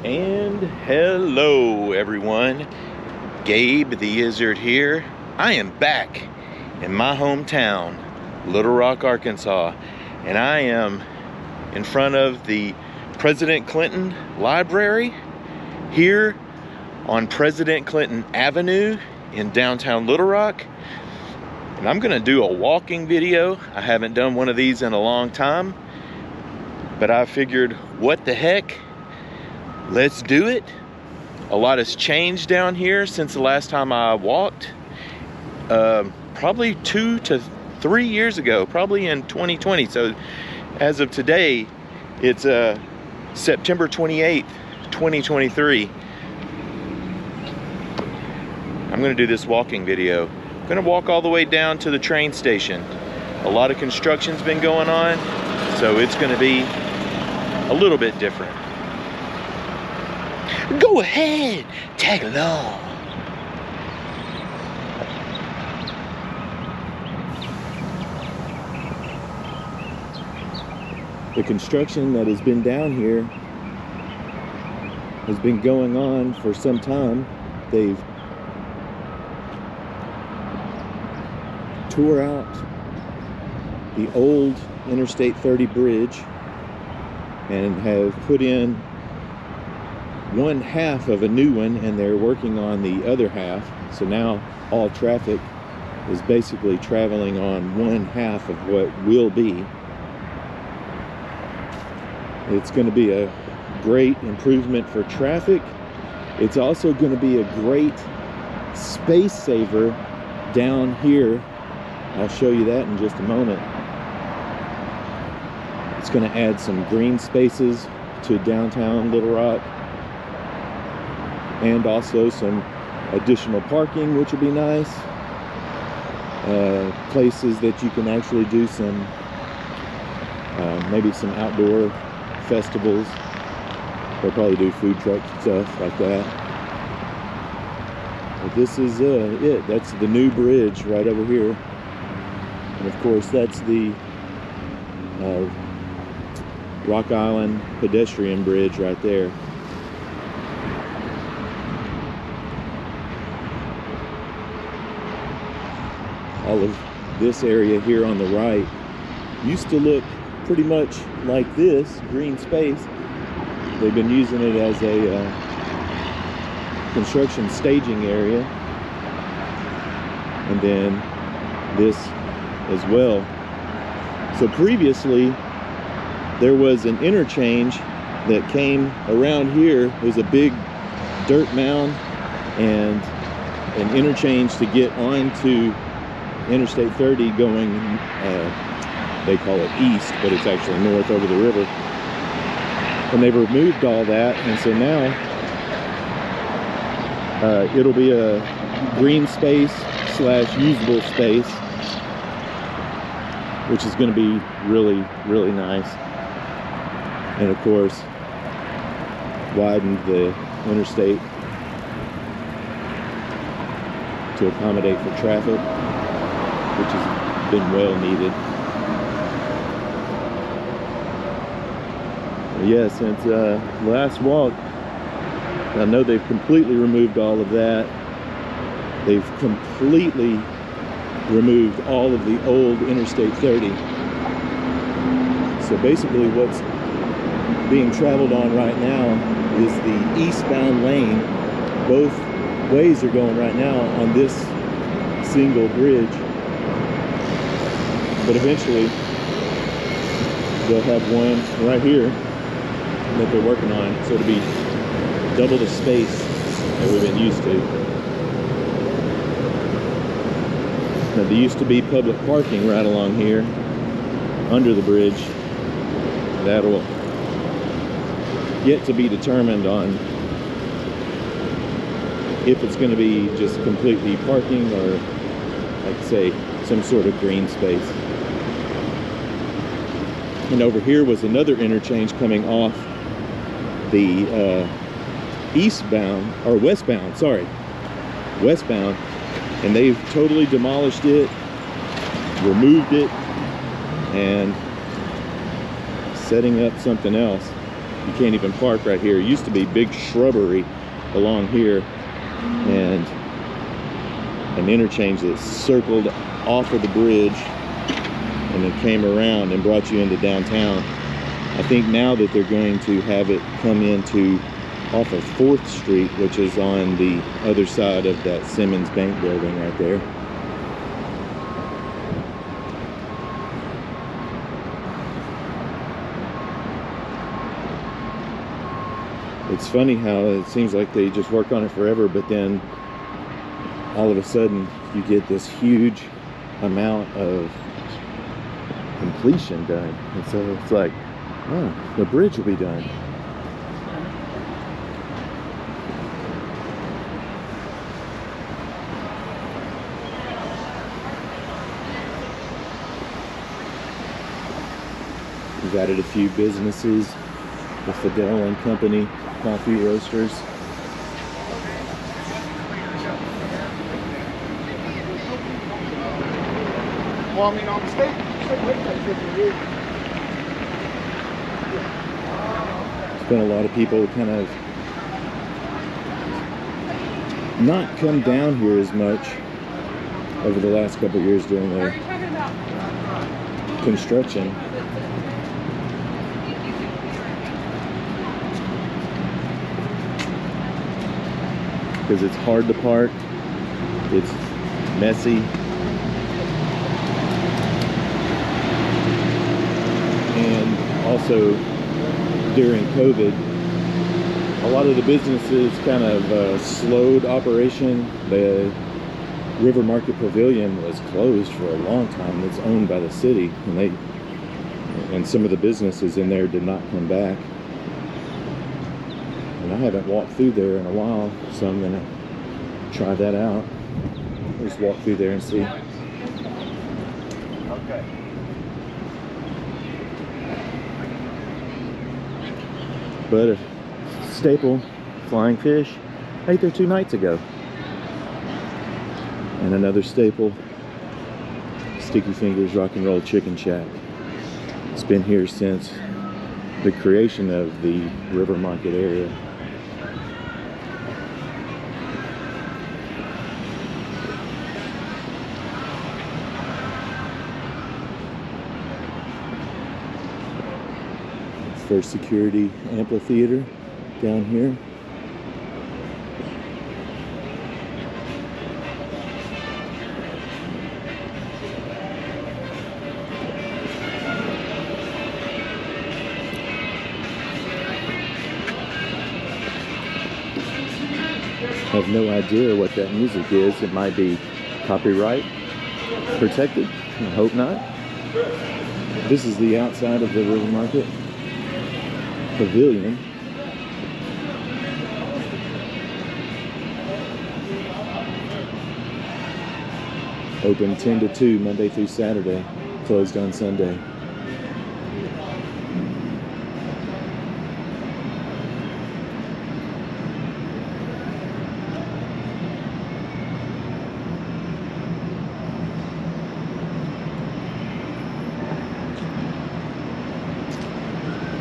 And hello everyone, Gabe the Izzard here. I am back in my hometown, Little Rock, Arkansas, and I am in front of the President Clinton Library here on President Clinton Avenue in downtown Little Rock. And I'm gonna do a walking video. I haven't done one of these in a long time, but I figured, what the heck? Let's do it. A lot has changed down here since the last time I walked. Probably 2 to 3 years ago, probably in 2020. So as of today, it's September 28th, 2023. I'm gonna do this walking video. I'm gonna walk all the way down to the train station. A lot of construction's been going on, so it's gonna be a little bit different. Go ahead, tag along. The construction that has been down here has been going on for some time. They've tore out the old Interstate 30 bridge and have put in one half of a new one, and they're working on the other half. So now all traffic is basically traveling on one half of what will be. It's going to be a great improvement for traffic. It's also going to be a great space saver down here. I'll show you that in just a moment. It's going to add some green spaces to downtown Little Rock, and also some additional parking, which will be nice. Places that you can actually do some, maybe some outdoor festivals. They'll probably do food truck stuff like that. But this is it. That's the new bridge right over here. And of course, that's the Rock Island pedestrian bridge right there. All of this area here on the right used to look pretty much like this green space. They've been using it as a construction staging area, and then this as well. So previously there was an interchange that came around here. It was a big dirt mound and an interchange to get onto Interstate 30 going, they call it east, but it's actually north over the river. And they've removed all that, and so now it'll be a green space / usable space, which is going to be really, really nice. And of course, widened the interstate to accommodate for traffic, which has been well needed. Yeah, since last walk, I know they've completely removed all of that. They've completely removed all of the old Interstate 30. So basically what's being traveled on right now is the eastbound lane. Both ways are going right now on this single bridge. But eventually they'll have one right here that they're working on, so it'll be double the space that we've been used to. Now, there used to be public parking right along here under the bridge. That'll yet to be determined on if it's going to be just completely parking or, like I say, some sort of green space. And over here was another interchange coming off the eastbound, or westbound, sorry, westbound, and they've totally demolished it, removed it, and setting up something else. You can't even park right here. It used to be big shrubbery along here and an interchange that circled off of the bridge and it came around and brought you into downtown. I think now that they're going to have it come into off of 4th Street, which is on the other side of that Simmons Bank building right there. It's funny how it seems like they just work on it forever, but then all of a sudden you get this huge amount of completion done. And so it's like, oh, the bridge will be done. We've added a few businesses, the Fidel and Company coffee roasters. Well, I mean, on the state There's been a lot of people kind of not come down here as much over the last couple of years during the construction. Because it's hard to park, it's messy, and also during COVID, a lot of the businesses kind of slowed operation. The River Market Pavilion was closed for a long time. It's owned by the city, and some of the businesses in there did not come back. I haven't walked through there in a while, so I'm gonna try that out. Just walk through there and see. Okay. But a staple, flying fish. I ate there 2 nights ago. And another staple, Sticky Fingers Rock and Roll Chicken Shack. It's been here since the creation of the River Market area. First Security Amphitheater down here. I have no idea what that music is. It might be copyright protected. I hope not. This is the outside of the River Market Pavilion. Open 10 to 2 Monday through Saturday, closed on Sunday.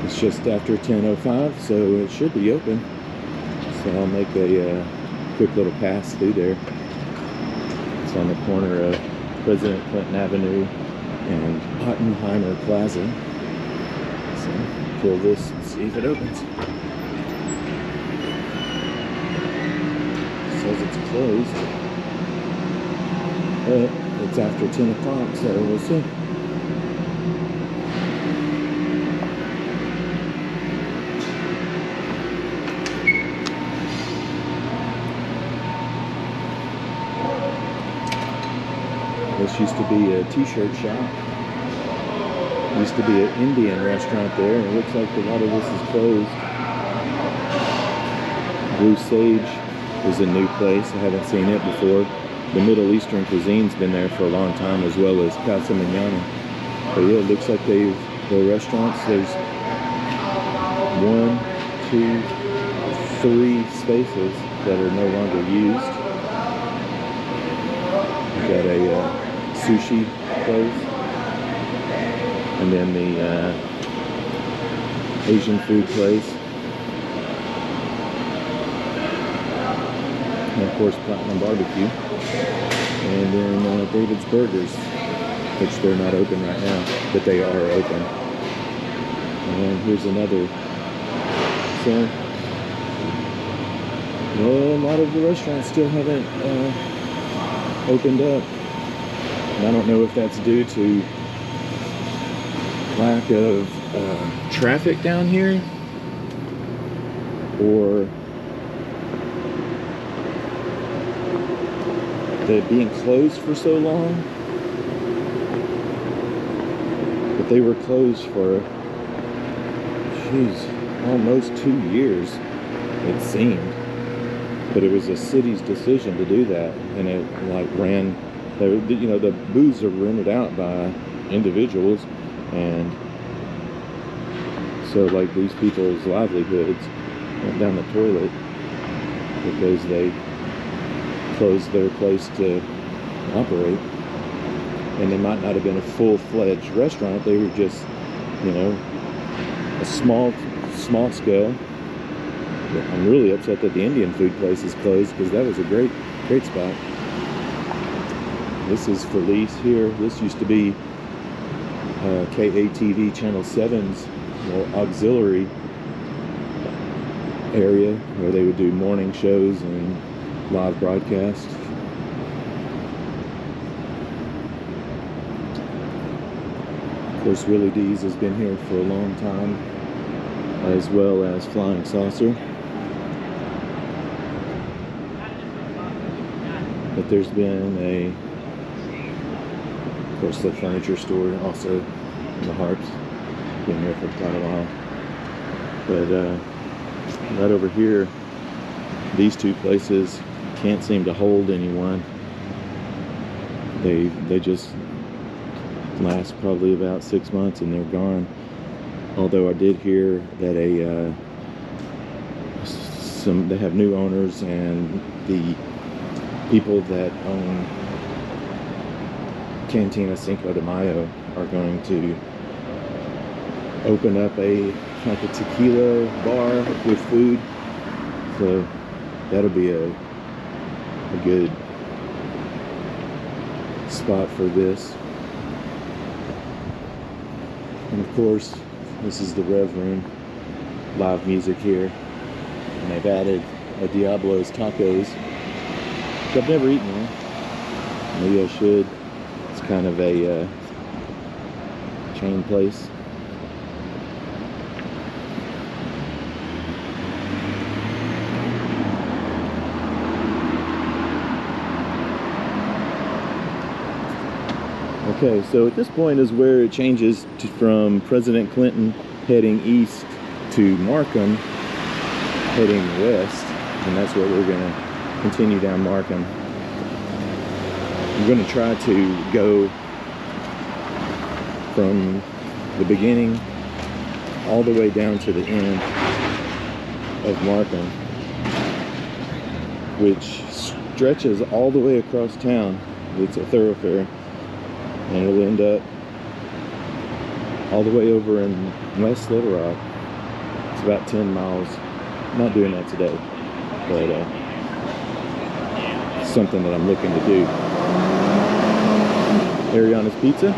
It's just after 10:05, so it should be open. So I'll make a quick little pass through there. It's on the corner of President Clinton Avenue and Oppenheimer Plaza. So pull this and see if it opens. It says it's closed, but it's after 10 o'clock, so we'll see. This used to be a t-shirt shop. Used to be an Indian restaurant there, and it looks like a lot of this is closed. Blue Sage is a new place. I haven't seen it before. The Middle Eastern cuisine's been there for a long time, as well as Casa Mañana. But yeah, it looks like the restaurants, there's 1, 2, 3 spaces that are no longer used. We've got a sushi place, and then the Asian food place. course, Platinum Barbecue. And then David's Burgers, which they're not open right now, but they are open. And here's another. So, well, a lot of the restaurants still haven't opened up. And I don't know if that's due to lack of traffic down here, or that being closed for so long. But they were closed for, almost 2 years, it seemed. But it was a city's decision to do that, and it ran. The booths are rented out by individuals, and so these people's livelihoods went down the toilet because they closed their place to operate. And they might not have been a full-fledged restaurant. They were just, a small scale. But I'm really upset that the Indian food place is closed, because that was a great spot. This is Felice here. This used to be KATV Channel 7's auxiliary area, where they would do morning shows and live broadcasts. Of course, Willie D's has been here for a long time, as well as Flying Saucer. But there's been of course, the furniture store also in the Harps. Been here for quite a while. But right over here, these two places can't seem to hold anyone. They just last probably about 6 months and they're gone. Although I did hear that they have new owners, and the people that own Cantina Cinco de Mayo are going to open up a tequila bar with food. So that'll be a good spot for this. And of course, this is the Rev Room. Live music here. And they've added a Diablo's Tacos. I've never eaten one. Maybe I should. It's kind of a chain place. Okay, so at this point is where it changes from President Clinton heading east to Markham heading west, and that's what we're going to continue down Markham. I'm going to try to go from the beginning all the way down to the end of Markham, which stretches all the way across town. It's a thoroughfare, and it'll end up all the way over in West Little Rock. It's about 10 miles. I'm not doing that today, but it's something that I'm looking to do. Ariana's Pizza,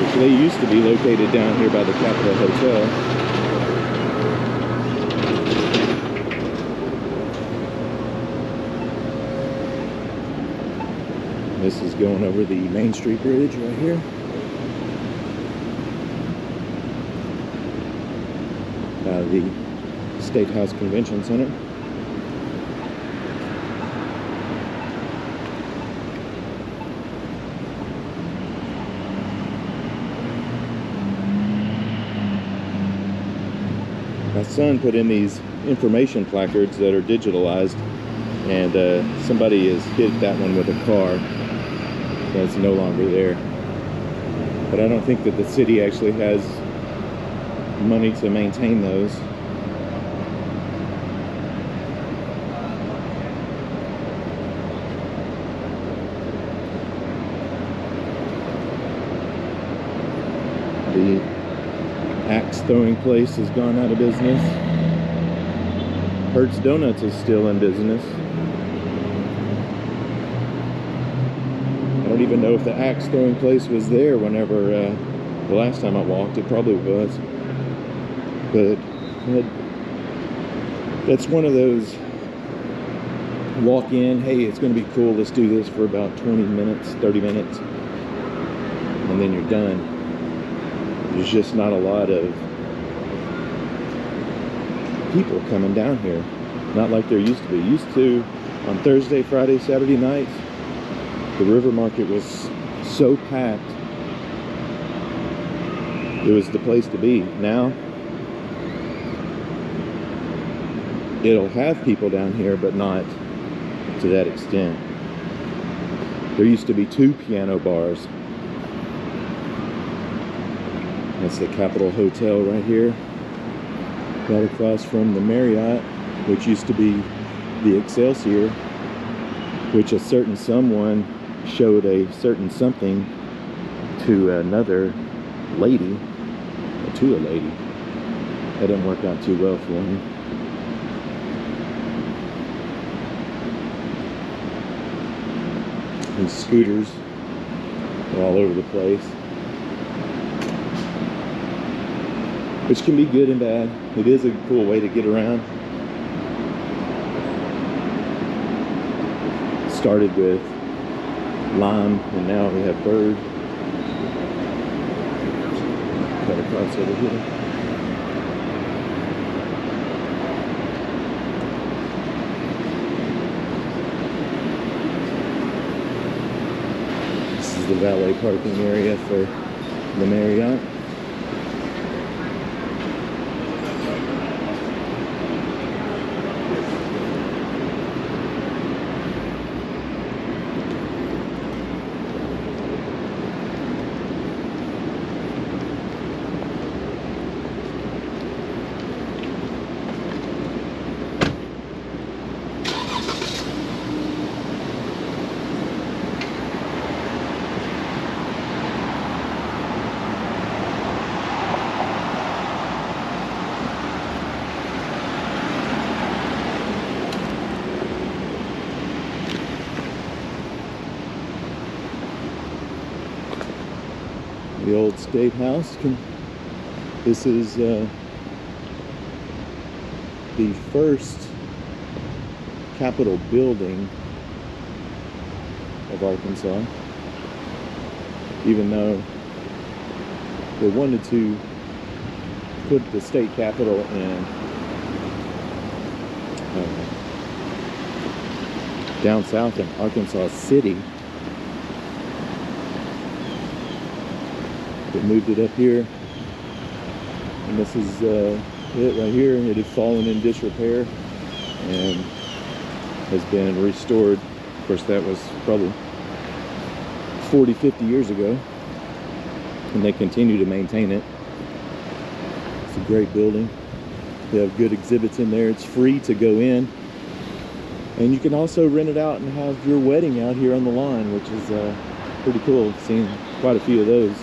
which they used to be located down here by the Capitol Hotel. This is going over the Main Street Bridge right here. The State House Convention Center. My son put in these information placards that are digitalized, and somebody has hit that one with a car. That's no longer there. But I don't think that the city actually has money to maintain those. The axe throwing place has gone out of business. Hertz Donuts is still in business. I don't even know if the axe throwing place was there whenever the last time I walked. It probably was. But that's one of those walk in, hey, it's going to be cool, let's do this for about 20 minutes, 30 minutes, and then you're done. There's just not a lot of people coming down here. Not like there used to be. Used to, on Thursday, Friday, Saturday nights, the river market was so packed. It was the place to be. Now, it'll have people down here, but not to that extent. There used to be 2 piano bars. That's the Capitol Hotel right here, right across from the Marriott, which used to be the Excelsior, which a certain someone showed a certain something to another lady, or to a lady. That didn't work out too well for him. These scooters are all over the place, which can be good and bad. It is a cool way to get around. Started with lime, and now we have bird. Cut across over here. This is the valet parking area for the Marriott. The old State House. This is the first Capitol building of Arkansas, even though they wanted to put the state capitol in down south in Arkansas City. They moved it up here, and this is it right here. It had fallen in disrepair and has been restored. Of course, that was probably 40-50 years ago, and they continue to maintain it. It's a great building. They have good exhibits in there. It's free to go in, and you can also rent it out and have your wedding out here on the lawn, which is pretty cool. I've seen quite a few of those.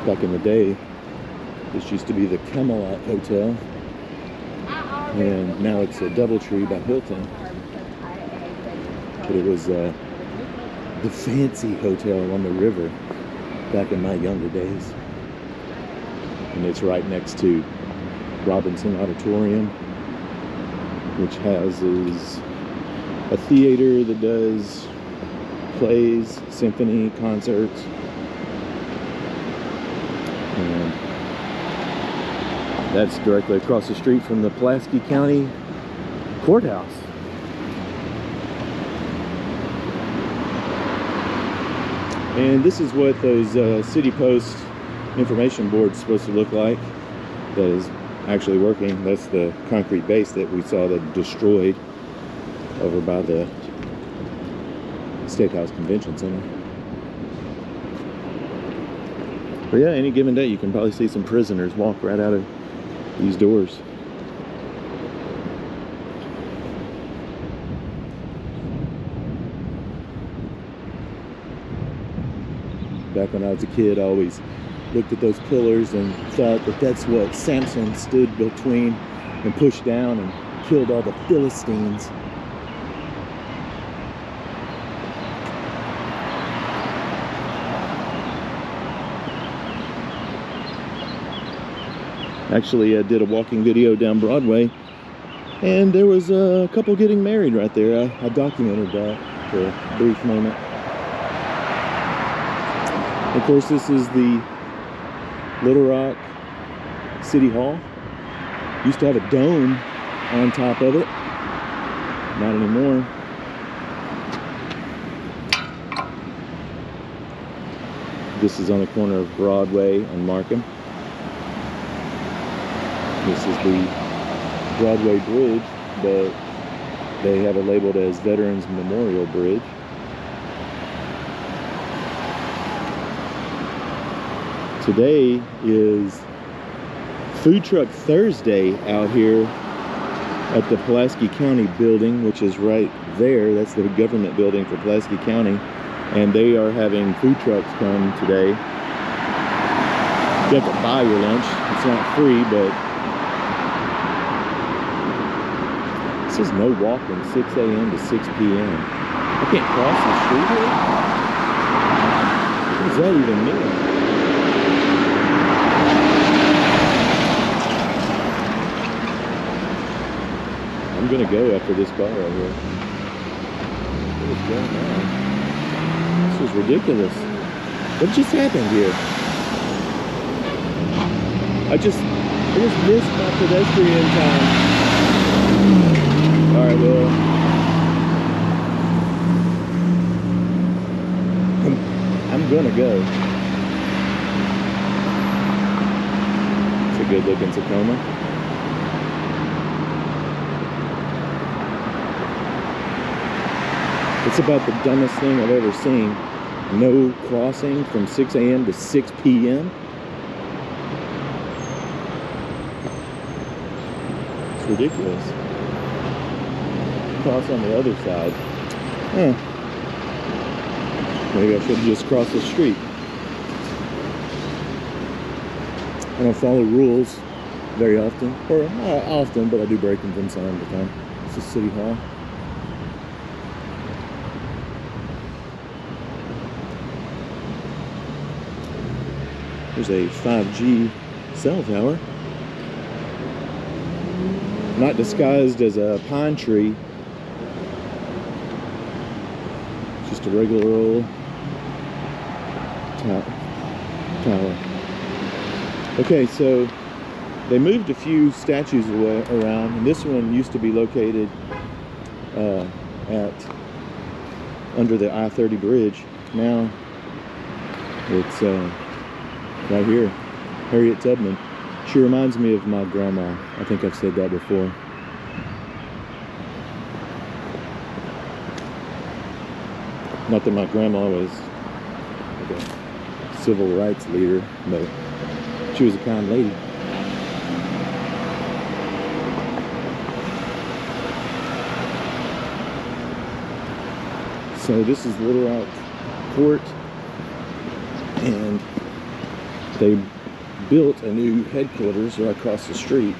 Back in the day, this used to be the Camelot Hotel, and now it's a Doubletree by Hilton. But it was the fancy hotel on the river back in my younger days. And it's right next to Robinson Auditorium, which houses a theater that does plays, symphony, concerts. And that's directly across the street from the Pulaski County Courthouse. And this is what those City Post information boards supposed to look like. That is actually working. That's the concrete base that we saw that destroyed over by the State House Convention Center. But yeah, any given day you can probably see some prisoners walk right out of these doors. back when I was a kid, I always looked at those pillars and thought that that's what Samson stood between and pushed down and killed all the Philistines. Actually, I did a walking video down Broadway, and there was a couple getting married right there. I documented that for a brief moment. Of course, this is the Little Rock City Hall. Used to have a dome on top of it. Not anymore. This is on the corner of Broadway and Markham. This is the Broadway Bridge, but they have it labeled as Veterans Memorial Bridge. Today is Food Truck Thursday out here at the Pulaski County building, which is right there. That's the government building for Pulaski County. And they are having food trucks come today. You have to buy your lunch. It's not free, but it says no walking 6 a.m. to 6 p.m. I can't cross the street here? What does that even mean? I'm gonna go after this car right here. What is going on? This is ridiculous. What just happened here? I just missed my pedestrian time. Alright, well, I'm gonna go. It's a good looking Tacoma. It's about the dumbest thing I've ever seen. No crossing from 6 a.m. to 6 p.m. It's ridiculous. Cross on the other side. Huh. Maybe I should have just crossed the street. I don't follow rules very often. Or not often, but I do break them from time to time. It's a city hall. There's a 5G cell tower. Not disguised as a pine tree. Just a regular old tower. Okay, so they moved a few statues around, and this one used to be located under the I-30 bridge. Now it's right here, Harriet Tubman. She reminds me of my grandma. I think I've said that before. Not that my grandma was like a civil rights leader, but she was a kind lady. So this is Little Rock Court, and they built a new headquarters right across the street.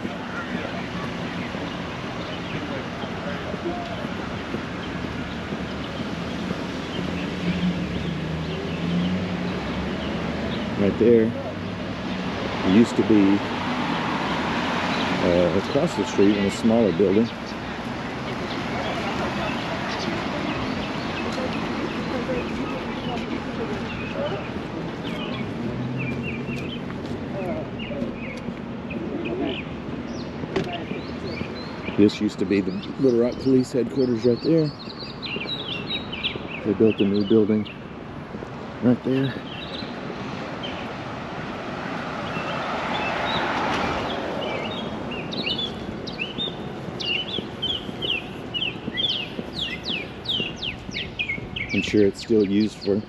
Right there. It used to be across the street in a smaller building. This used to be the Little Rock Police Headquarters right there. They built a new building right there. I'm sure it's still used for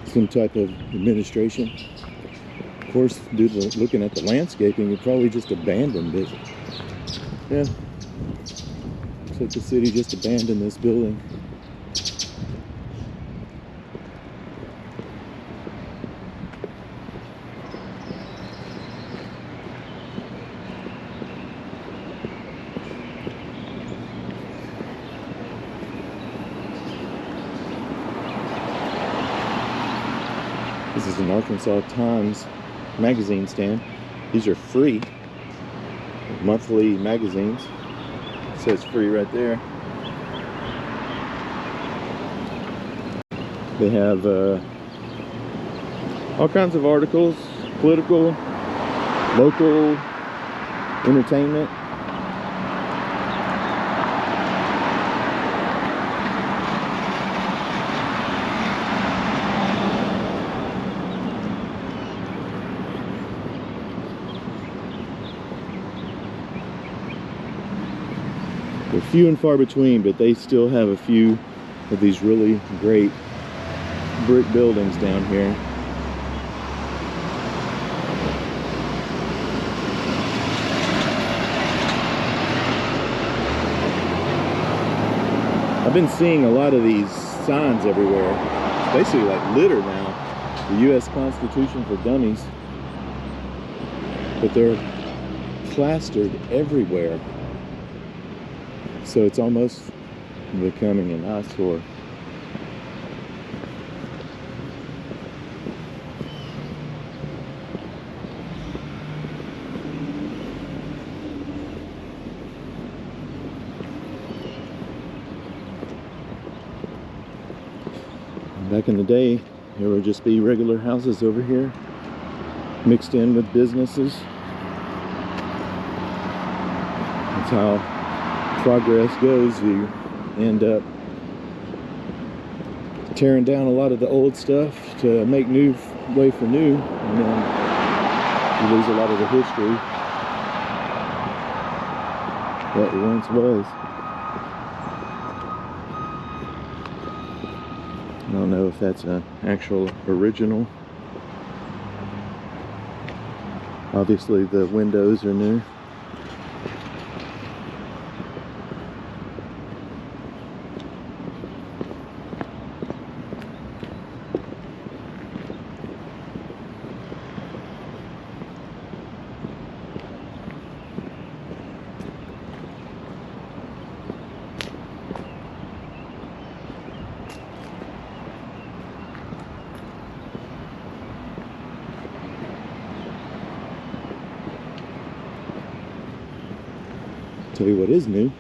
some type of administration. Of course, due to looking at the landscaping, it probably just abandoned it. Yeah. Looks like the city just abandoned this building. There's an Arkansas Times magazine stand. These are free monthly magazines. It says free right there. They have all kinds of articles, political, local, entertainment. They're few and far between, but they still have a few of these really great brick buildings down here. I've been seeing a lot of these signs everywhere. It's basically like litter now. The U.S. Constitution for Dummies. But they're plastered everywhere. So it's almost becoming an eyesore. Back in the day, there would just be regular houses over here, mixed in with businesses. That's how progress goes. You end up tearing down a lot of the old stuff to make new way for new, and then you lose a lot of the history that it once was. I don't know if that's an actual original. Obviously the windows are new. Tell you what is new,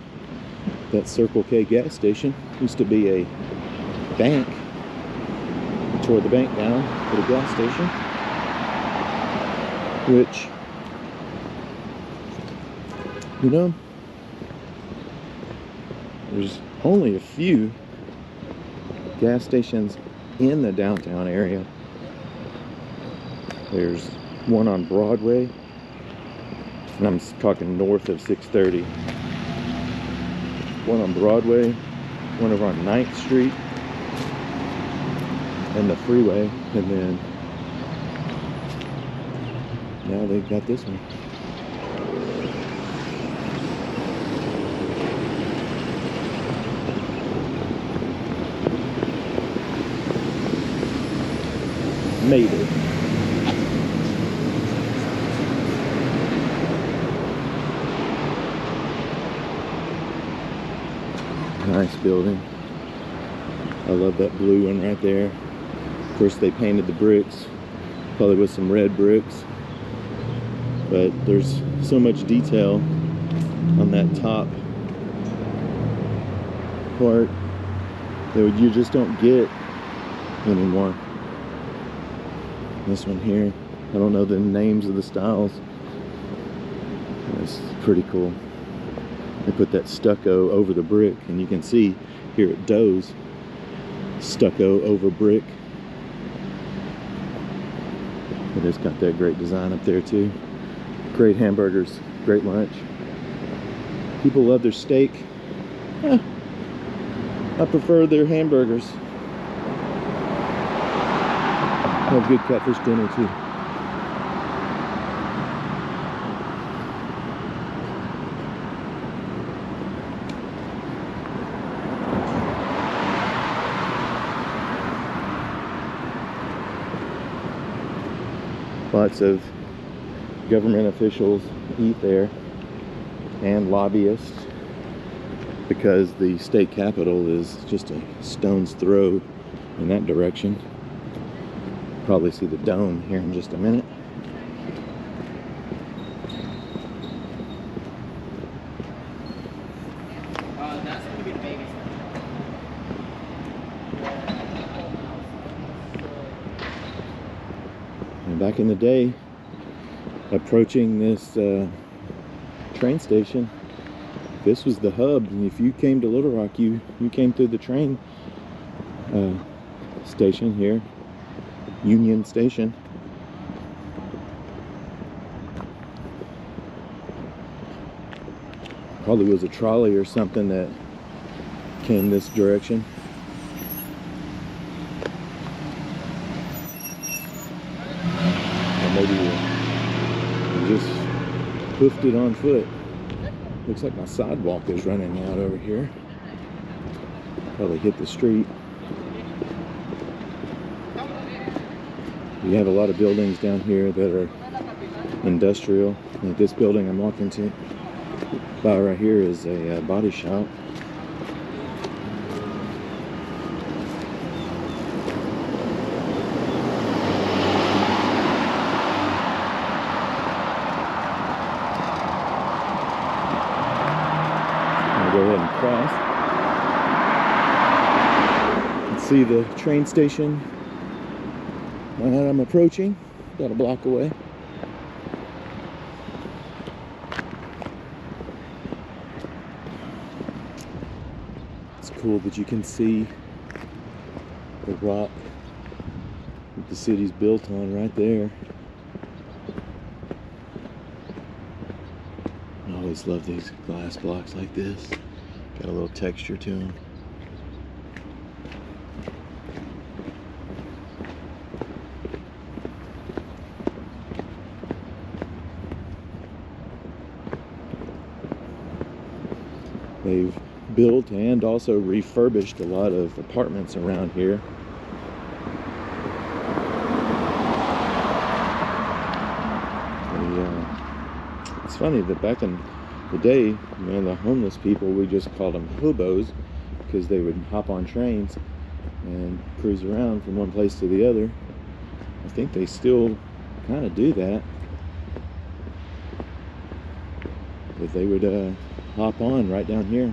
that Circle K gas station used to be a bank. We tore the bank down, put a gas station, which, you know, there's only a few gas stations in the downtown area. There's one on Broadway, and I'm talking north of 630. One on Broadway, one over on 9th Street, and the freeway, and then now they've got this one. Made it. Nice building. I love that blue one right there. Of course they painted the bricks, probably with some red bricks, but there's so much detail on that top part that you just don't get anymore. This one here, I don't know the names of the styles. It's pretty cool. They put that stucco over the brick, and you can see here at Doe's, stucco over brick. But it's got that great design up there too. Great hamburgers, great lunch. People love their steak. I prefer their hamburgers. Have good catfish dinner too. Lots of government officials eat there, and lobbyists, because the state capitol is just a stone's throw in that direction. Probably see the dome here in just a minute. That's gonna be the biggest. And back in the day, approaching this train station, this was the hub. And if you came to Little Rock, you came through the train station here, Union Station. Probably was a trolley or something that came this direction. Or maybe you just hoofed it on foot. Looks like my sidewalk is running out over here. Probably hit the street. You have a lot of buildings down here that are industrial. Like this building I'm walking to by right here is a body shop. I'll go ahead and cross. You can see the train station that I'm approaching, about a block away. It's cool that you can see the rock that the city's built on right there. I always love these glass blocks like this. Got a little texture to them. They've built and also refurbished a lot of apartments around here. It's funny that back in the day, you know, the homeless people, we just called them hobos because they would hop on trains and cruise around from one place to the other. I think they still kind of do that. But they would hop on right down here.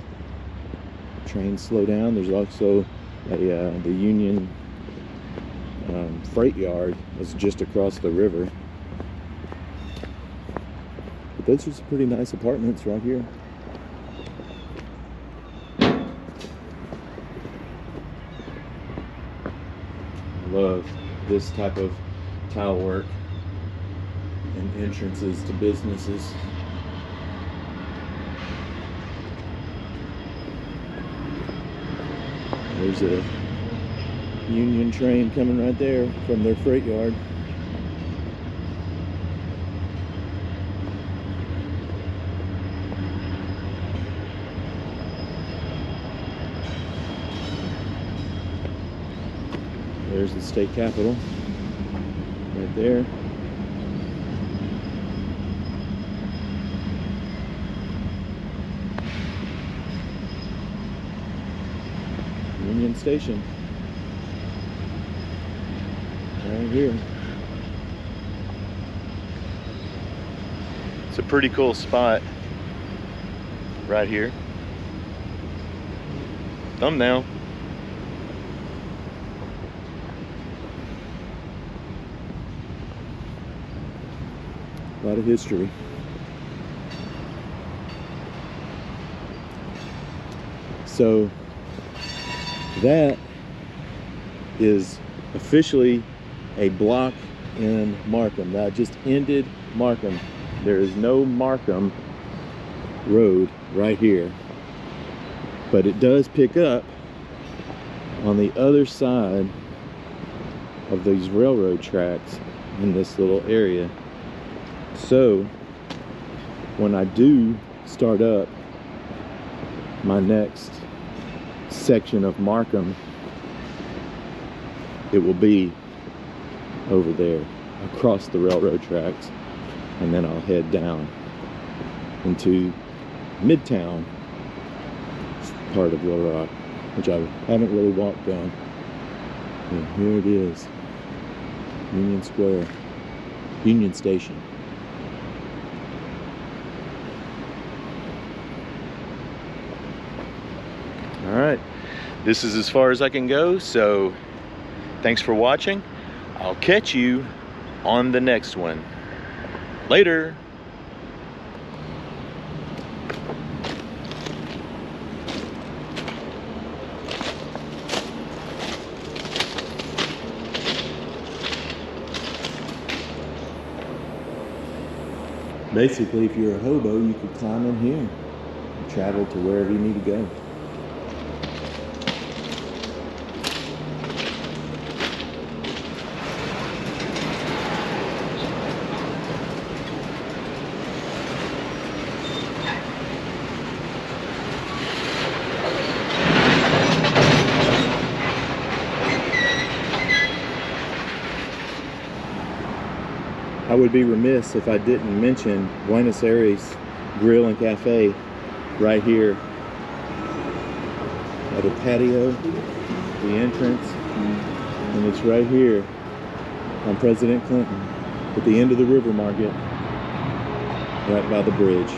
Trains slow down. There's also the Union freight yard is just across the river. But those are some pretty nice apartments right here. I love this type of tile work and entrances to businesses. There's a Union train coming right there from their freight yard. There's the state capitol right there. Union Station, right here. It's a pretty cool spot right here. Thumbnail. A lot of history. So that is officially a block in Markham. That just ended Markham. There is no Markham Road right here, but it does pick up on the other side of these railroad tracks in this little area. So when I do start up my next section of Markham, it will be over there across the railroad tracks, and then I'll head down into Midtown part of Little Rock, which I haven't really walked down. And here it is. Union Square. Union Station. All right, this is as far as I can go, so thanks for watching. I'll catch you on the next one. Later. Basically, if you're a hobo, you could climb in here and travel to wherever you need to go. I would be remiss if I didn't mention Buenos Aires Grill and Cafe right here at a patio, the entrance, and it's right here on President Clinton at the end of the river market, right by the bridge.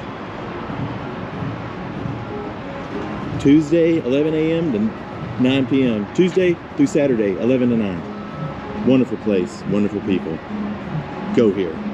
Tuesday 11 a.m. to 9 p.m. Tuesday through Saturday 11 to 9. Wonderful place, wonderful people. Go here.